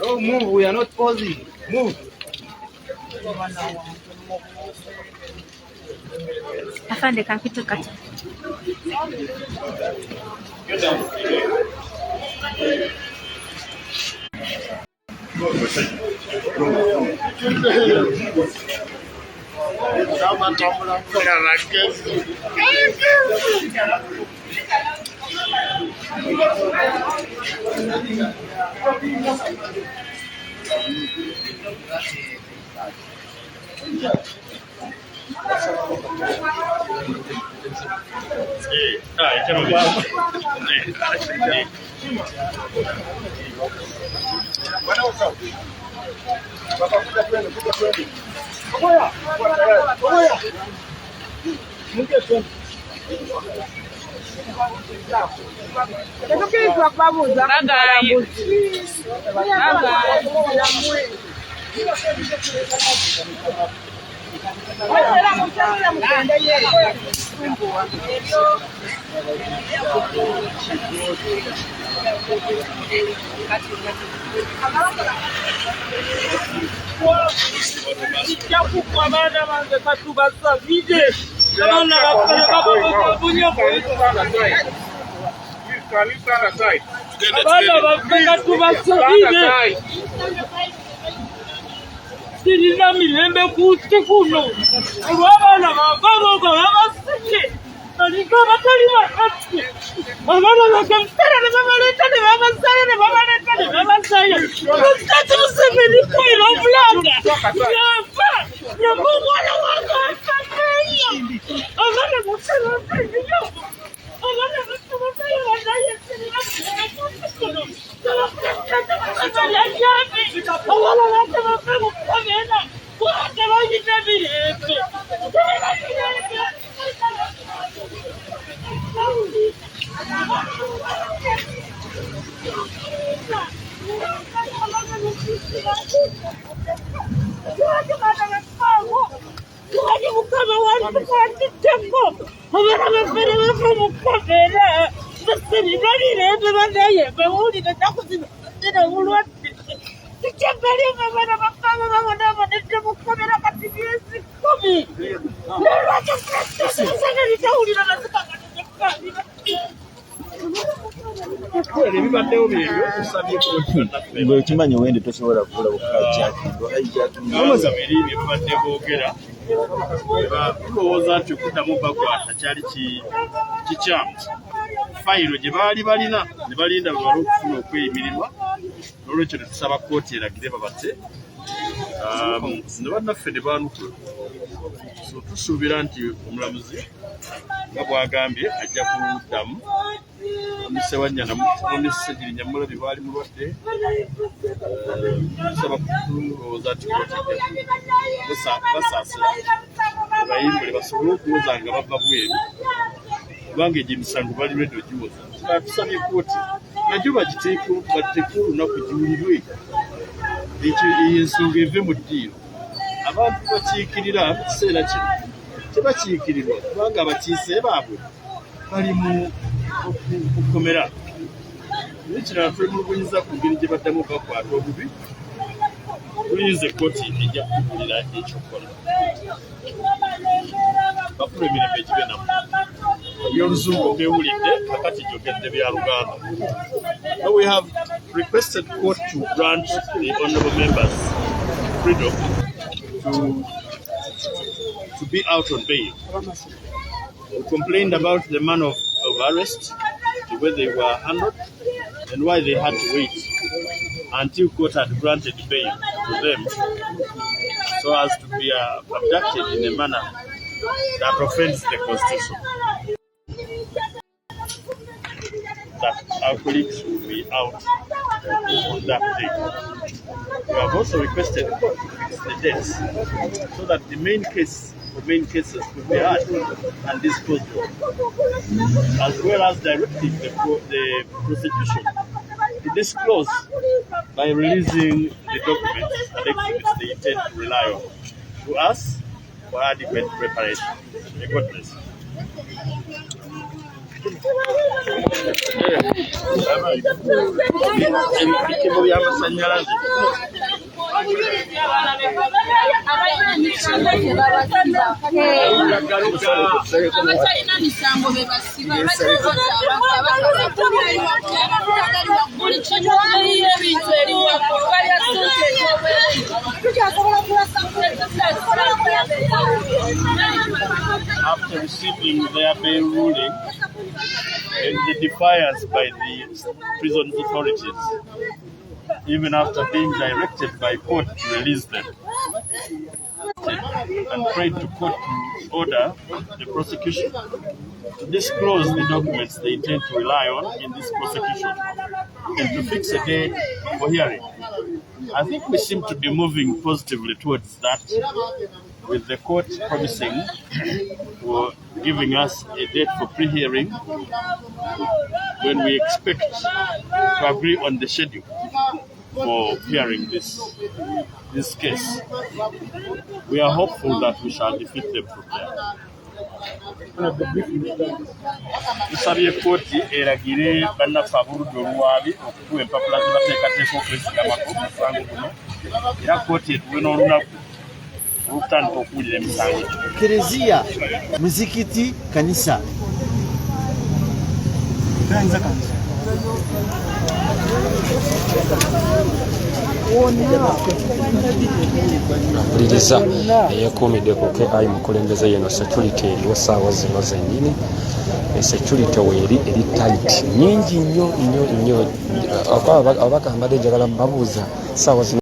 Oh, move, we are not pausing. Move. Afande kakitu kati. Ngwe kimanyi wende tosobola kukola tulowooza nti okuddamu bakwata kyali kikyamu. Fayiro gye baali balina ne balinda bwe bali okufuna okweyimirirwa, n'olwekyo ne tusaba kkooti eragire babate ne bannaffe ne baanukula. So tusuubira nti omulamuzi nga bw'agambye ajja kuddamu. Ssewanyana ne Ssegirinya mulabi baali mulwadde, tusaba tulowooza nti kkooti basaasira bayimbule basobole okuwoza nga bava bweru, kubanga egyo emisango bali lwedde ogiwoza. Tusabye kkooti nagyo bagiteeke olunaku giwulirwe, ensonga eve mu ddiiro. Abantu bakiikirira mu kiseera kino tebakiikirirwa kubanga abakiise baabwe bali mu kukomera. N'ekirala twemulugunyiza ku ngeri gye baddamu bakwata obubi, tuyinza ekkooti ejja kutugulira ekyokola. Bafuna emirembe egibe namu. Ebyoluzungu beewulidde, kakati gyogedde bya Luganda. Now we have requested court to grant the honourable members freedom to be out on bail. We complained about the manner of arrest, the way they were handled, and why they had to wait until court had granted bail to them so as to be abducted in a manner that offends the Constitution. That our colleagues will be out on that day. We have also requested the court to fix the dates so that the main cases could be heard and disposed of, as well as directing the prosecution to disclose by releasing the documents and exhibits they intend to rely on to us for adequate preparation. May God bless. After receiving their bail ruling and the defiance by the prison authorities, even after being directed by court to release them, and prayed to court to order the prosecution to disclose the documents they intend to rely on in this prosecution and to fix a date for hearing. I think we seem to be moving positively towards that, with the court promising for giving us a date for pre-hearing when we expect to agree on the schedule for hearing this case. We are hopeful that we shall defeat them from there. Tusabye kooti eragire bannaffe ab'oludda oluwaabi okutuwa empapula ze bateekateeka okwezigamako ku musango guno, era kooti etuwe n'olunaku olutandika okuwulira emisango. Kereziya, muzikiti, kanisa. Mpuliriza eyeekuumidde ku KI mukulembeze yeno security eriwo essaawa zino zennyini. Security weeri eri tight nyingi nnyo abagambadde njagala mbabuuza essaawa zino